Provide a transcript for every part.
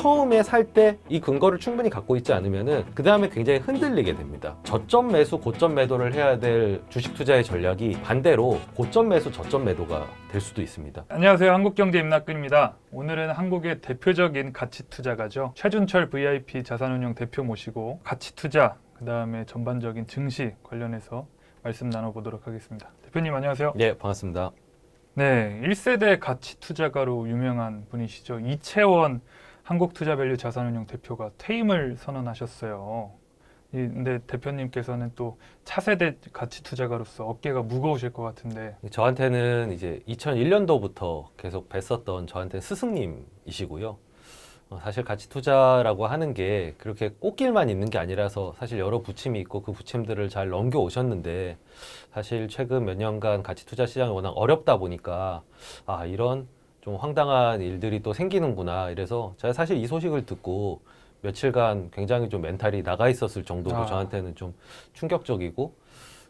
처음에 살 때 이 근거를 충분히 갖고 있지 않으면은 그 다음에 굉장히 흔들리게 됩니다. 저점 매수, 고점 매도를 해야 될 주식 투자의 전략이 반대로 고점 매수, 저점 매도가 될 수도 있습니다. 안녕하세요. 한국경제 임낙근입니다. 오늘은 한국의 대표적인 가치투자가죠. 최준철 VIP 자산운용 대표 모시고 가치투자, 그 다음에 전반적인 증시 관련해서 말씀 나눠보도록 하겠습니다. 대표님 안녕하세요. 네, 반갑습니다. 네, 1세대 가치투자가로 유명한 분이시죠. 이채원 한국투자밸류 자산운용 대표가 퇴임을 선언하셨어요. 근데 대표님께서는 또 차세대 가치투자가로서 어깨가 무거우실 것 같은데. 저한테는 이제 2001년도부터 계속 뵀었던 저한테 스승님이시고요. 사실 가치 투자라고 하는 게 그렇게 꽃길만 있는 게 아니라서 사실 여러 부침이 있고 그 부침들을 잘 넘겨 오셨는데, 사실 최근 몇 년간 가치 투자 시장이 워낙 어렵다 보니까 이런 좀 황당한 일들이 또 생기는구나. 이래서 제가 사실 이 소식을 듣고 며칠간 굉장히 좀 멘탈이 나가 있었을 정도로 저한테는 좀 충격적이고,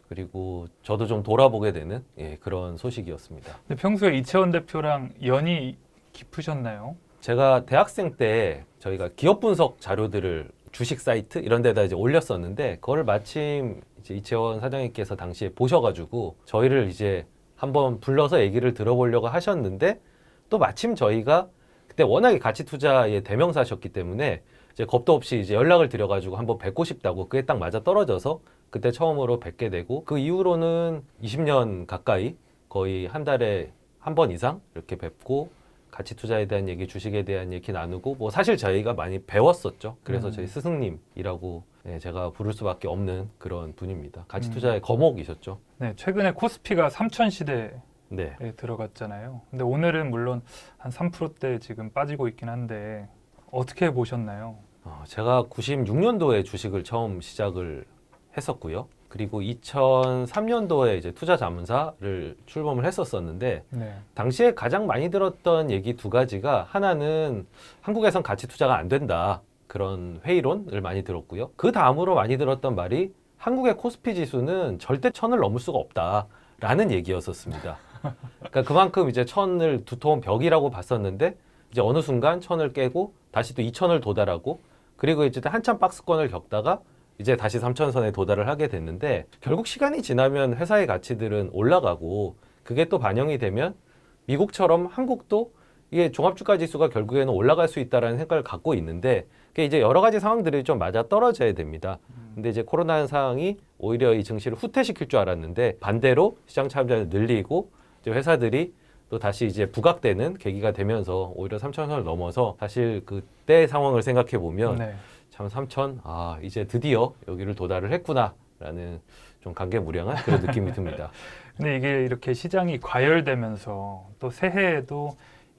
그리고 저도 좀 돌아보게 되는 그런 소식이었습니다. 근데 평소에 이채원 대표랑 연이 깊으셨나요? 제가 대학생 때 저희가 기업 분석 자료들을 주식 사이트 이런 데다 이제 올렸었는데, 그걸 마침 이제 이채원 사장님께서 당시에 보셔가지고 저희를 이제 한번 불러서 얘기를 들어보려고 하셨는데, 또 마침 저희가 그때 워낙에 가치 투자의 대명사셨기 때문에 이제 겁도 없이 이제 연락을 드려가지고 한번 뵙고 싶다고, 그게 딱 맞아 떨어져서 그때 처음으로 뵙게 되고, 그 이후로는 20년 가까이 거의 한 달에 한 번 이상 이렇게 뵙고 가치 투자에 대한 얘기, 주식에 대한 얘기 나누고, 뭐 사실 저희가 많이 배웠었죠. 그래서 저희 스승님이라고 제가 부를 수밖에 없는 그런 분입니다. 가치 투자의 거목이셨죠. 네, 최근에 코스피가 3000 시대에 네. 들어갔잖아요. 근데 오늘은 물론 한 3%대 지금 빠지고 있긴 한데 어떻게 보셨나요? 제가 96년도에 주식을 처음 시작을 했었고요. 그리고 2003년도에 이제 투자자문사를 출범을 했었었는데, 네. 당시에 가장 많이 들었던 얘기 두 가지가, 하나는 한국에선 가치 투자가 안 된다, 그런 회의론을 많이 들었고요. 그 다음으로 많이 들었던 말이 한국의 코스피 지수는 절대 1000을 넘을 수가 없다라는 얘기였었습니다. 그러니까 그만큼 이제 1000을 두터운 벽이라고 봤었는데, 이제 어느 순간 1000을 깨고 다시 또 2000을 도달하고, 그리고 이제 한참 박스권을 겪다가 이제 다시 3000선에 도달을 하게 됐는데, 결국 시간이 지나면 회사의 가치들은 올라가고, 그게 또 반영이 되면 미국처럼 한국도 이게 종합주가 지수가 결국에는 올라갈 수 있다는 생각을 갖고 있는데, 그게 이제 여러 가지 상황들이 좀 맞아 떨어져야 됩니다. 근데 이제 코로나 상황이 오히려 이 증시를 후퇴시킬 줄 알았는데, 반대로 시장 참여를 늘리고 이제 회사들이 또 다시 이제 부각되는 계기가 되면서 오히려 3000선을 넘어서, 사실 그때 상황을 생각해 보면 네. 참 3000, 이제 드디어 여기를 도달을 했구나라는 좀 감개무량한 그런 느낌이 듭니다. 근데 이게 이렇게 시장이 과열되면서 또 새해에도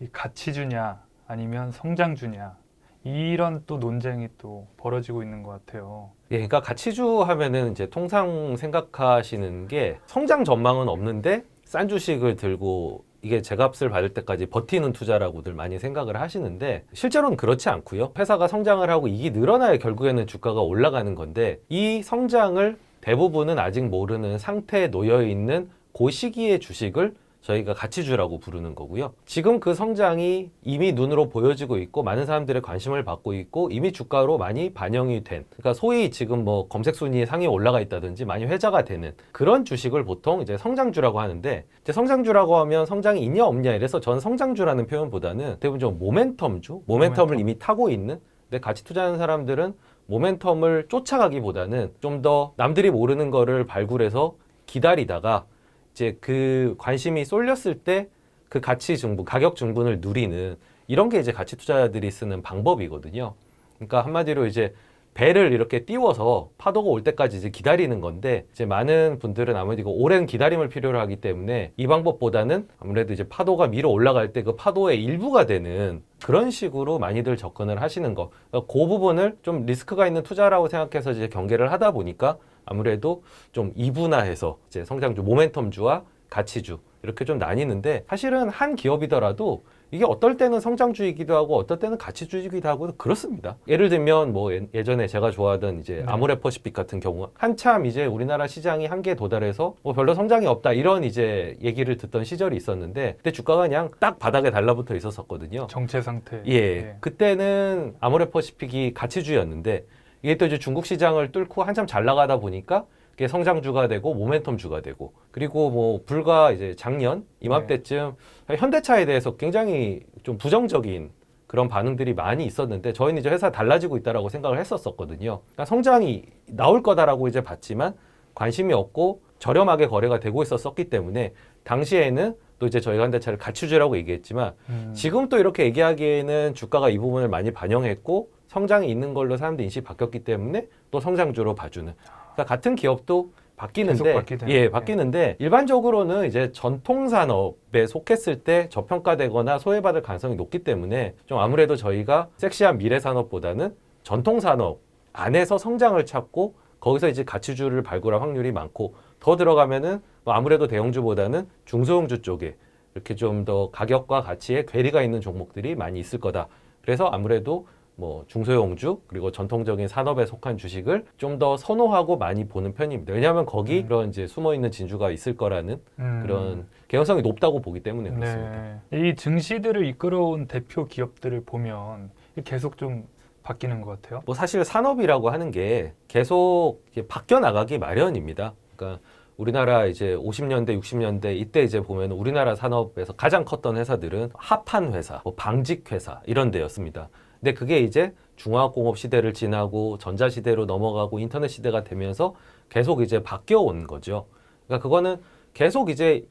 이 가치주냐 아니면 성장주냐, 이런 또 논쟁이 또 벌어지고 있는 것 같아요. 그러니까 가치주 하면은 이제 통상 생각하시는 게, 성장 전망은 없는데 싼 주식을 들고 이게 제값을 받을 때까지 버티는 투자라고들 많이 생각을 하시는데, 실제로는 그렇지 않고요. 회사가 성장을 하고 이익이 늘어나야 결국에는 주가가 올라가는 건데, 이 성장을 대부분은 아직 모르는 상태에 놓여 있는 그 시기의 주식을 저희가 가치주라고 부르는 거고요. 지금 그 성장이 이미 눈으로 보여지고 있고 많은 사람들의 관심을 받고 있고 이미 주가로 많이 반영이 된, 그러니까 소위 지금 뭐 검색 순위 상위에 올라가 있다든지 많이 회자가 되는 그런 주식을 보통 이제 성장주라고 하는데, 이제 성장주라고 하면 성장이 있냐 없냐 이래서 저는 성장주라는 표현보다는 대부분 좀 모멘텀을 이미 타고 있는, 근데 가치 투자하는 사람들은 모멘텀을 쫓아가기보다는 좀 더 남들이 모르는 거를 발굴해서 기다리다가 이제 그 관심이 쏠렸을 때 그 가치 증분, 가격 증분을 누리는, 이런 게 이제 가치 투자자들이 쓰는 방법이거든요. 그러니까 한마디로 이제 배를 이렇게 띄워서 파도가 올 때까지 이제 기다리는 건데, 이제 많은 분들은 아무래도 오랜 기다림을 필요로 하기 때문에 이 방법보다는 아무래도 이제 파도가 밀어 올라갈 때 그 파도의 일부가 되는 그런 식으로 많이들 접근을 하시는 거. 그러니까 그 부분을 좀 리스크가 있는 투자라고 생각해서 이제 경계를 하다 보니까 아무래도 좀 이분화해서 이제 성장주, 모멘텀주와 가치주 이렇게 좀 나뉘는데, 사실은 한 기업이더라도 이게 어떨 때는 성장주의이기도 하고 어떨 때는 가치주의이기도 하고 그렇습니다. 예를 들면 뭐 예전에 제가 좋아하던 이제 아모레퍼시픽 같은 경우 한참 이제 우리나라 시장이 한계에 도달해서 뭐 별로 성장이 없다 이런 이제 얘기를 듣던 시절이 있었는데 그때 주가가 그냥 딱 바닥에 달라붙어 있었었거든요. 정체 상태. 예. 그때는 아모레퍼시픽이 가치주였는데 이게 또 이제 중국 시장을 뚫고 한참 잘 나가다 보니까 이게 성장주가 되고 모멘텀주가 되고 그리고 뭐 불과 이제 작년 이맘때쯤 현대차에 대해서 굉장히 좀 부정적인 그런 반응들이 많이 있었는데 저희는 이제 회사 달라지고 있다라고 생각을 했었거든요. 그러니까 성장이 나올 거다라고 이제 봤지만 관심이 없고 저렴하게 거래가 되고 있었기 때문에 당시에는 또 이제 저희가 현대차를 가치주라고 얘기했지만 지금 또 이렇게 얘기하기에는 주가가 이 부분을 많이 반영했고 성장이 있는 걸로 사람들 인식이 바뀌었기 때문에 또 성장주로 봐주는. 그러니까 같은 기업도 바뀌는데, 바뀌는데 일반적으로는 이제 전통 산업에 속했을 때 저평가되거나 소외받을 가능성이 높기 때문에 좀 아무래도 저희가 섹시한 미래 산업보다는 전통 산업 안에서 성장을 찾고 거기서 이제 가치주를 발굴할 확률이 많고 더 들어가면은 뭐 아무래도 대형주보다는 중소형주 쪽에 이렇게 좀 더 가격과 가치에 괴리가 있는 종목들이 많이 있을 거다. 그래서 아무래도 뭐 중소형주 그리고 전통적인 산업에 속한 주식을 좀 더 선호하고 많이 보는 편입니다. 왜냐하면 거기 그런 이제 숨어 있는 진주가 있을 거라는 그런 개연성이 높다고 보기 때문에 그렇습니다. 이 증시들을 이끌어온 대표 기업들을 보면 계속 좀 바뀌는 것 같아요. 뭐 사실 산업이라고 하는 게 계속 바뀌어 나가기 마련입니다. 그러니까 우리나라 이제 50년대, 60년대 이때 이제 보면 우리나라 산업에서 가장 컸던 회사들은 합한 회사, 뭐 방직 회사 이런 데였습니다. 근데 그게 이제 중화학공업 시대를 지나고 전자시대로 넘어가고 인터넷 시대가 되면서 계속 이제 바뀌어 온 거죠. 그러니까 그거는 계속 이제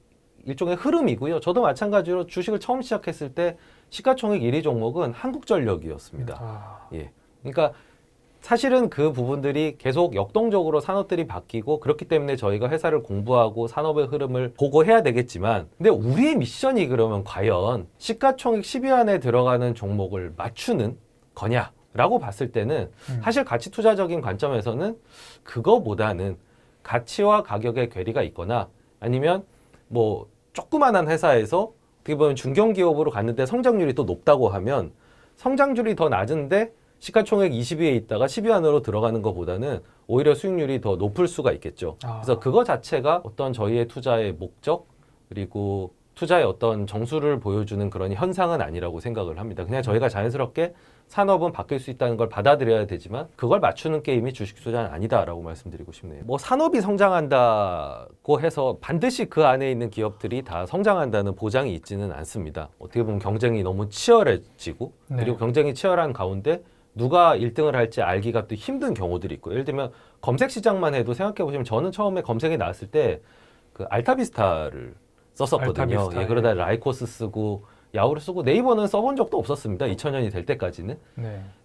일종의 흐름이고요. 저도 마찬가지로 주식을 처음 시작했을 때 시가총액 1위 종목은 한국전력이었습니다. 예. 그러니까 사실은 그 부분들이 계속 역동적으로 산업들이 바뀌고 그렇기 때문에 저희가 회사를 공부하고 산업의 흐름을 보고 해야 되겠지만 근데 우리의 미션이 그러면 과연 시가총액 10위 안에 들어가는 종목을 맞추는 거냐라고 봤을 때는 사실 가치 투자적인 관점에서는 그거보다는 가치와 가격의 괴리가 있거나 아니면 뭐 조그만한 회사에서 어떻게 보면 중견기업으로 갔는데 성장률이 또 높다고 하면 성장률이 더 낮은데 시가총액 20위에 있다가 10위 안으로 들어가는 것보다는 오히려 수익률이 더 높을 수가 있겠죠. 그래서 그거 자체가 어떤 저희의 투자의 목적 그리고 투자의 어떤 정수를 보여주는 그런 현상은 아니라고 생각을 합니다. 그냥 저희가 자연스럽게 산업은 바뀔 수 있다는 걸 받아들여야 되지만 그걸 맞추는 게임이 주식 투자는 아니다라고 말씀드리고 싶네요. 뭐 산업이 성장한다고 해서 반드시 그 안에 있는 기업들이 다 성장한다는 보장이 있지는 않습니다. 어떻게 보면 경쟁이 너무 치열해지고 그리고 경쟁이 치열한 가운데 누가 1등을 할지 알기가 또 힘든 경우들이 있고 예를 들면 검색 시장만 해도 생각해 보시면 저는 처음에 검색이 나왔을 때 그 알타비스타를 썼었거든요. 예, 그러다 라이코스 쓰고 야후를 쓰고 네이버는 써본 적도 없었습니다. 2000년이 될 때까지는.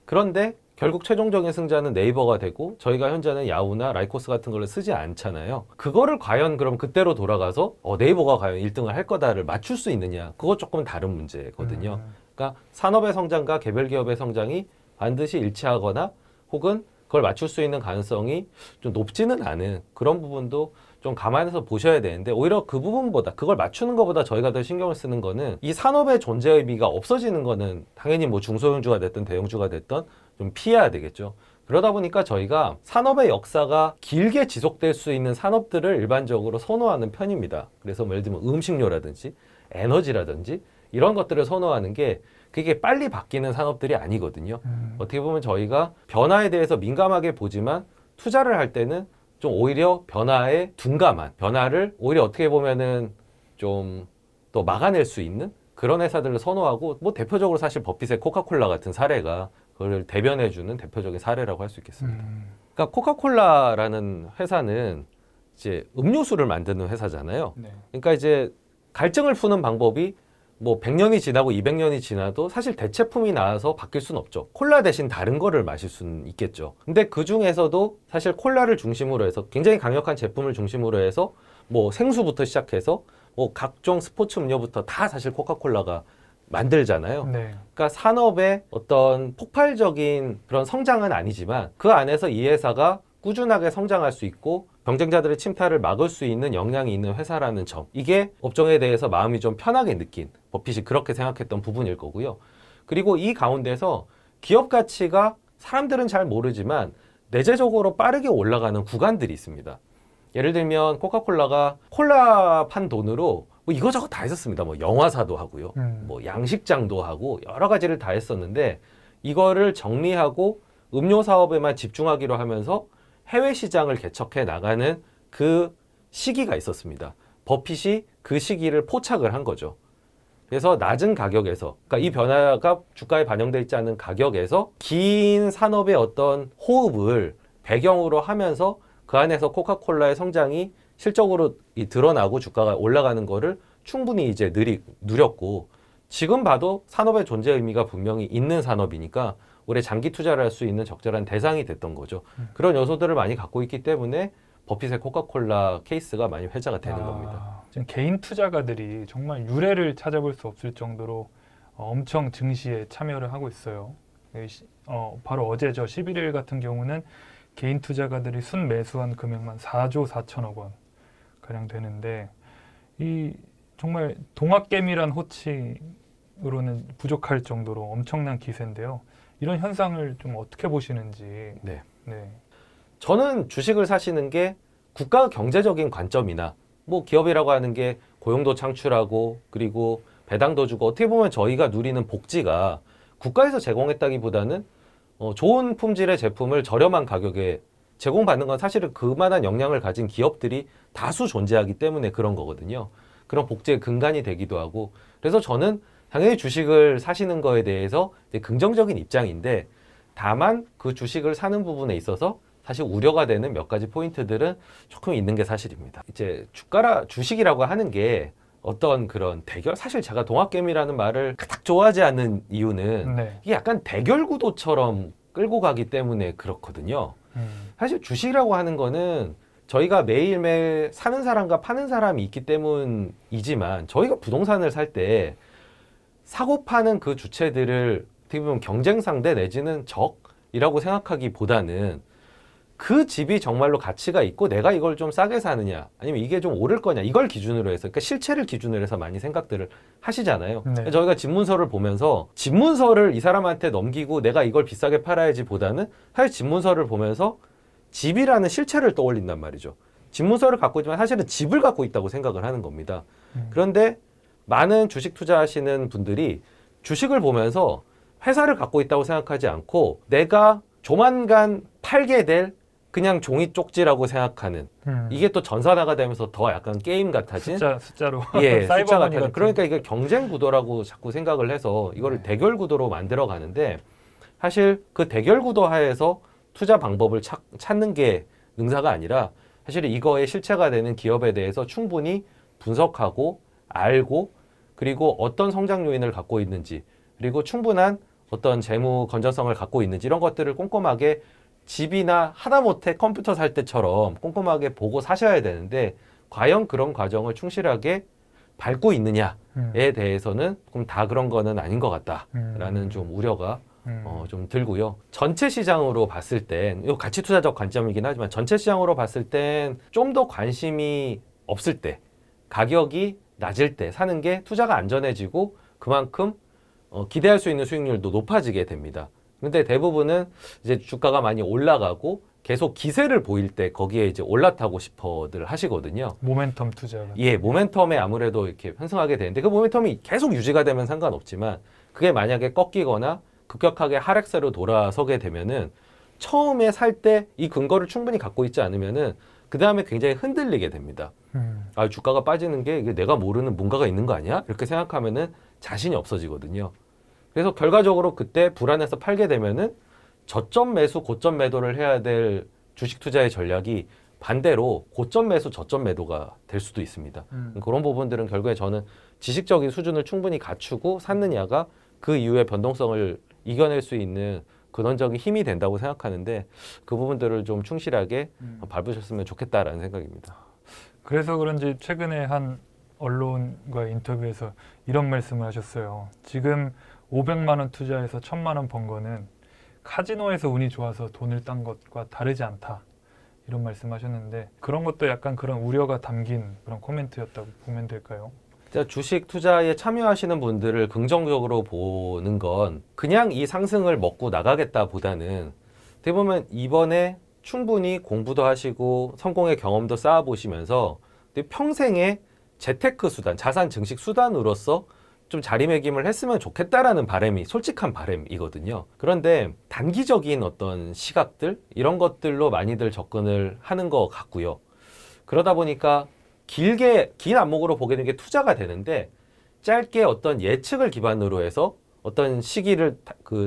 그런데 결국 최종적인 승자는 네이버가 되고 저희가 현재는 야후나 라이코스 같은 걸 쓰지 않잖아요. 그거를 과연 그럼 그때로 돌아가서 네이버가 과연 1등을 할 거다를 맞출 수 있느냐. 그거 조금 다른 문제거든요. 그러니까 산업의 성장과 개별 기업의 성장이 반드시 일치하거나 혹은 그걸 맞출 수 있는 가능성이 좀 높지는 않은 그런 부분도 좀 감안해서 보셔야 되는데 오히려 그 부분보다 그걸 맞추는 것보다 저희가 더 신경을 쓰는 거는 이 산업의 존재 의미가 없어지는 거는 당연히 뭐 중소형주가 됐든 대형주가 됐든 좀 피해야 되겠죠. 그러다 보니까 저희가 산업의 역사가 길게 지속될 수 있는 산업들을 일반적으로 선호하는 편입니다. 그래서 뭐 예를 들면 음식료라든지 에너지라든지 이런 것들을 선호하는 게 그게 빨리 바뀌는 산업들이 아니거든요. 어떻게 보면 저희가 변화에 대해서 민감하게 보지만 투자를 할 때는 좀 오히려 변화에 둔감한 변화를 오히려 어떻게 보면은 좀 또 막아낼 수 있는 그런 회사들을 선호하고 뭐 대표적으로 사실 버핏의 코카콜라 같은 사례가 그걸 대변해주는 대표적인 사례라고 할 수 있겠습니다. 그러니까 코카콜라라는 회사는 이제 음료수를 만드는 회사잖아요. 그러니까 이제 갈증을 푸는 방법이 뭐 100년이 지나고 200년이 지나도 사실 대체품이 나와서 바뀔 수는 없죠. 콜라 대신 다른 거를 마실 수는 있겠죠. 근데 그 중에서도 사실 콜라를 중심으로 해서 굉장히 강력한 제품을 중심으로 해서 뭐 생수부터 시작해서 뭐 각종 스포츠 음료부터 다 사실 코카콜라가 만들잖아요. 그러니까 산업의 어떤 폭발적인 그런 성장은 아니지만 그 안에서 이 회사가 꾸준하게 성장할 수 있고 경쟁자들의 침탈을 막을 수 있는 역량이 있는 회사라는 점, 이게 업종에 대해서 마음이 좀 편하게 느낀, 버핏이 그렇게 생각했던 부분일 거고요. 그리고 이 가운데서 기업 가치가 사람들은 잘 모르지만 내재적으로 빠르게 올라가는 구간들이 있습니다. 예를 들면 코카콜라가 콜라 판 돈으로 뭐 이거저거 다 했었습니다. 뭐 영화사도 하고요. 뭐 양식장도 하고 여러 가지를 다 했었는데 이거를 정리하고 음료 사업에만 집중하기로 하면서 해외 시장을 개척해 나가는 그 시기가 있었습니다. 버핏이 그 시기를 포착을 한 거죠. 그래서 낮은 가격에서, 그러니까 이 변화가 주가에 반영되어 있지 않은 가격에서 긴 산업의 어떤 호흡을 배경으로 하면서 그 안에서 코카콜라의 성장이 실적으로 드러나고 주가가 올라가는 거를 충분히 이제 누렸고, 지금 봐도 산업의 존재 의미가 분명히 있는 산업이니까 올해 장기 투자를 할 수 있는 적절한 대상이 됐던 거죠. 그런 요소들을 많이 갖고 있기 때문에 버핏의 코카콜라 케이스가 많이 회자가 되는 겁니다. 지금 개인 투자가들이 정말 유례를 찾아볼 수 없을 정도로 엄청 증시에 참여를 하고 있어요. 바로 어제죠. 11일 같은 경우는 개인 투자가들이 순매수한 금액만 4조 4천억 원 가량 되는데, 이 정말 동학개미란 호칭으로는 부족할 정도로 엄청난 기세인데요. 이런 현상을 좀 어떻게 보시는지. 네. 네. 저는 주식을 사시는 게 국가 경제적인 관점이나 뭐 기업이라고 하는 게 고용도 창출하고 그리고 배당도 주고 어떻게 보면 저희가 누리는 복지가 국가에서 제공했다기보다는 좋은 품질의 제품을 저렴한 가격에 제공받는 건 사실은 그만한 역량을 가진 기업들이 다수 존재하기 때문에 그런 거거든요. 그런 복지의 근간이 되기도 하고, 그래서 저는 당연히 주식을 사시는 거에 대해서 이제 긍정적인 입장인데, 다만 그 주식을 사는 부분에 있어서 사실 우려가 되는 몇 가지 포인트들은 조금 있는 게 사실입니다. 이제 주식이라고 하는 게 어떤 그런 대결, 사실 제가 동학개미라는 말을 그닥 좋아하지 않는 이유는 네. 이게 약간 대결 구도처럼 끌고 가기 때문에 그렇거든요. 사실 주식이라고 하는 거는 저희가 매일매일 사는 사람과 파는 사람이 있기 때문이지만, 저희가 부동산을 살 때 사고 파는 그 주체들을 어떻게 보면 경쟁 상대 내지는 적이라고 생각하기보다는 그 집이 정말로 가치가 있고 내가 이걸 좀 싸게 사느냐 아니면 이게 좀 오를 거냐, 이걸 기준으로 해서, 그러니까 실체를 기준으로 해서 많이 생각들을 하시잖아요. 네. 저희가 집문서를 보면서 집문서를 이 사람한테 넘기고 내가 이걸 비싸게 팔아야지 보다는 사실 집문서를 보면서 집이라는 실체를 떠올린단 말이죠. 집문서를 갖고 있지만 사실은 집을 갖고 있다고 생각을 하는 겁니다. 그런데 많은 주식 투자하시는 분들이 주식을 보면서 회사를 갖고 있다고 생각하지 않고 내가 조만간 팔게 될 그냥 종이 쪽지라고 생각하는, 이게 또 전산화가 되면서 더 약간 게임 같아진 숫자로 예, 숫자 사이버머니 같아진. 같은. 그러니까 이게 경쟁 구도라고 자꾸 생각을 해서 이거를 네. 대결 구도로 만들어 가는데, 사실 그 대결 구도 하에서 투자 방법을 찾는 게 능사가 아니라 사실 이거의 실체가 되는 기업에 대해서 충분히 분석하고 알고, 그리고 어떤 성장 요인을 갖고 있는지, 그리고 충분한 어떤 재무 건전성을 갖고 있는지, 이런 것들을 꼼꼼하게 집이나 하다못해 컴퓨터 살 때처럼 꼼꼼하게 보고 사셔야 되는데, 과연 그런 과정을 충실하게 밟고 있느냐에 대해서는 조금 다 그런 거는 아닌 것 같다라는 좀 우려가 좀 들고요. 전체 시장으로 봤을 땐, 이거 가치 투자적 관점이긴 하지만 전체 시장으로 봤을 땐 좀 더 관심이 없을 때, 가격이 낮을 때 사는 게 투자가 안전해지고 그만큼 기대할 수 있는 수익률도 높아지게 됩니다. 근데 대부분은 이제 주가가 많이 올라가고 계속 기세를 보일 때 거기에 이제 올라타고 싶어들 하시거든요. 모멘텀 투자. 예, 모멘텀에 아무래도 이렇게 편승하게 되는데, 그 모멘텀이 계속 유지가 되면 상관없지만 그게 만약에 꺾이거나 급격하게 하락세로 돌아서게 되면은 처음에 살 때 이 근거를 충분히 갖고 있지 않으면은 그 다음에 굉장히 흔들리게 됩니다. 아, 주가가 빠지는 게 이게 내가 모르는 뭔가가 있는 거 아니야? 이렇게 생각하면은 자신이 없어지거든요. 그래서 결과적으로 그때 불안해서 팔게 되면은 저점 매수, 고점 매도를 해야 될 주식 투자의 전략이 반대로 고점 매수, 저점 매도가 될 수도 있습니다. 그런 부분들은 결국에 저는 지식적인 수준을 충분히 갖추고 샀느냐가 그 이후의 변동성을 이겨낼 수 있는 근원적인 힘이 된다고 생각하는데, 그 부분들을 좀 충실하게 밟으셨으면 좋겠다라는 생각입니다. 그래서 그런지 최근에 한 언론과 인터뷰에서 이런 말씀을 하셨어요. 지금 500만 원 투자해서 1000만 원 번 거는 카지노에서 운이 좋아서 돈을 딴 것과 다르지 않다. 이런 말씀하셨는데 그런 것도 약간 그런 우려가 담긴 그런 코멘트였다고 보면 될까요? 자, 주식 투자에 참여하시는 분들을 긍정적으로 보는 건 그냥 이 상승을 먹고 나가겠다 보다는 어떻게 보면 이번에 충분히 공부도 하시고 성공의 경험도 쌓아보시면서 평생의 재테크 수단, 자산 증식 수단으로서 좀 자리매김을 했으면 좋겠다라는 바람이 솔직한 바람이거든요. 그런데 단기적인 어떤 시각들 이런 것들로 많이들 접근을 하는 것 같고요. 그러다 보니까 긴 안목으로 보게 되는 게 투자가 되는데 짧게 어떤 예측을 기반으로 해서 어떤 시기를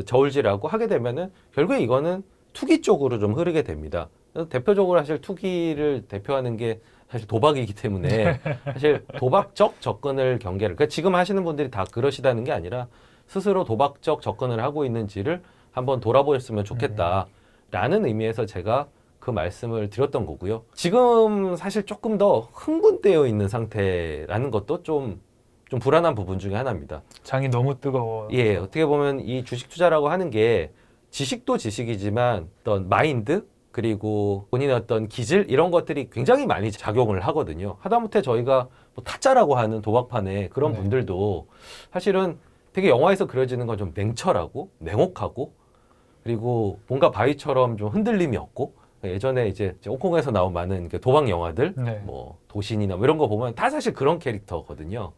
저울질하고 하게 되면은 결국에 이거는 투기 쪽으로 좀 흐르게 됩니다. 그래서 대표적으로 사실 투기를 대표하는 게 사실 도박이기 때문에 사실 도박적 접근을 그러니까 지금 하시는 분들이 다 그러시다는 게 아니라 스스로 도박적 접근을 하고 있는지를 한번 돌아보셨으면 좋겠다라는 의미에서 제가 그 말씀을 드렸던 거고요. 지금 사실 조금 더 흥분되어 있는 상태라는 것도 좀 불안한 부분 중에 하나입니다. 장이 너무 뜨거워. 예, 어떻게 보면 이 주식 투자라고 하는 게 지식도 지식이지만 어떤 마인드 그리고 본인의 어떤 기질 이런 것들이 굉장히 많이 작용을 하거든요. 하다못해 저희가 뭐 타짜라고 하는 도박판에 그런 네. 분들도 사실은 되게 영화에서 그려지는 건 좀 냉철하고 냉혹하고 그리고 뭔가 바위처럼 좀 흔들림이 없고 예전에 이제 홍콩에서 나온 많은 도박 영화들 네. 뭐 도신이나 뭐 이런 거 보면 다 사실 그런 캐릭터거든요.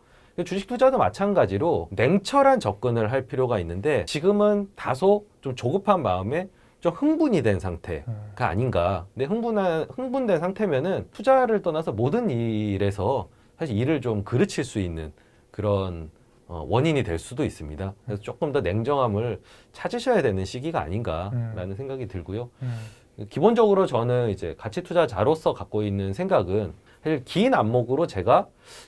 주식 투자도 마찬가지로 냉철한 접근을 할 필요가 있는데 지금은 다소 좀 조급한 마음에 좀 흥분이 된 상태가 아닌가. 근데 흥분된 상태면은 투자를 떠나서 모든 일에서 사실 일을 좀 그르칠 수 있는 그런 원인이 될 수도 있습니다. 그래서 조금 더 냉정함을 찾으셔야 되는 시기가 아닌가라는 생각이 들고요. 기본적으로 저는 이제 가치 투자자로서 갖고 있는 생각은 사실 긴 안목으로 제가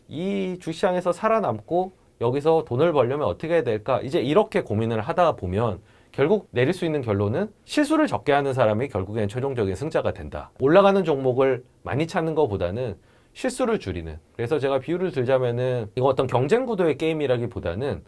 이 주식시장에서 살아남고 여기서 돈을 벌려면 어떻게 해야 될까 이제 이렇게 고민을 하다 보면 결국 내릴 수 있는 결론은 실수를 적게 하는 사람이 결국엔 최종적인 승자가 된다. 올라가는 종목을 많이 찾는 것보다는 실수를 줄이는. 그래서 제가 비유를 들자면은 이거 어떤 경쟁 구도의 게임이라기보다는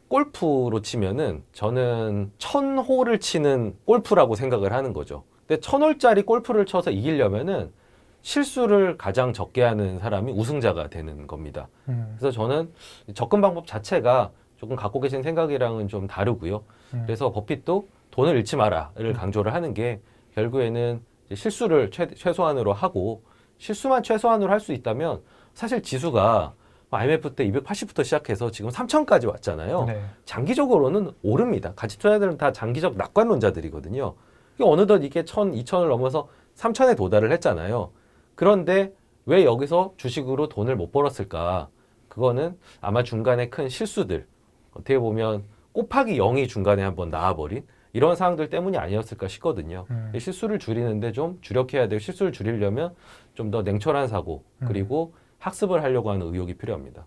골프로 치면은 저는 1000홀을 치는 골프라고 생각을 하는 거죠. 근데 1000홀짜리 골프를 쳐서 이기려면은 실수를 가장 적게 하는 사람이 우승자가 되는 겁니다. 그래서 저는 접근 방법 자체가 조금 갖고 계신 생각이랑은 좀 다르고요. 그래서 버핏도 돈을 잃지 마라를 강조를 하는 게 결국에는 이제 실수를 최소한으로 하고 실수만 최소한으로 할 수 있다면 사실 지수가 IMF 때 280부터 시작해서 지금 3000까지 왔잖아요. 네. 장기적으로는 오릅니다. 가치 투자자들은 다 장기적 낙관론자들이거든요. 어느덧 이게 1000, 2000을 넘어서 3000에 도달을 했잖아요. 그런데 왜 여기서 주식으로 돈을 못 벌었을까? 그거는 아마 중간에 큰 실수들, 어떻게 보면 곱하기 0이 중간에 한번 나와버린 이런 상황들 때문이 아니었을까 싶거든요. 실수를 줄이는데 좀 주력해야 되고 실수를 줄이려면 좀 더 냉철한 사고 그리고 학습을 하려고 하는 의욕이 필요합니다.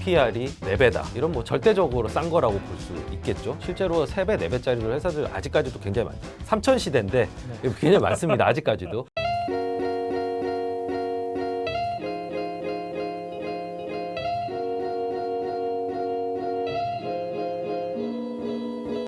PR이 4배다. 이런 뭐 절대적으로 싼 거라고 볼 수 있겠죠. 실제로 3배, 4배짜리로 회사들 아직까지도 굉장히 많죠. 3000 시대인데 굉장히 많습니다. 아직까지도.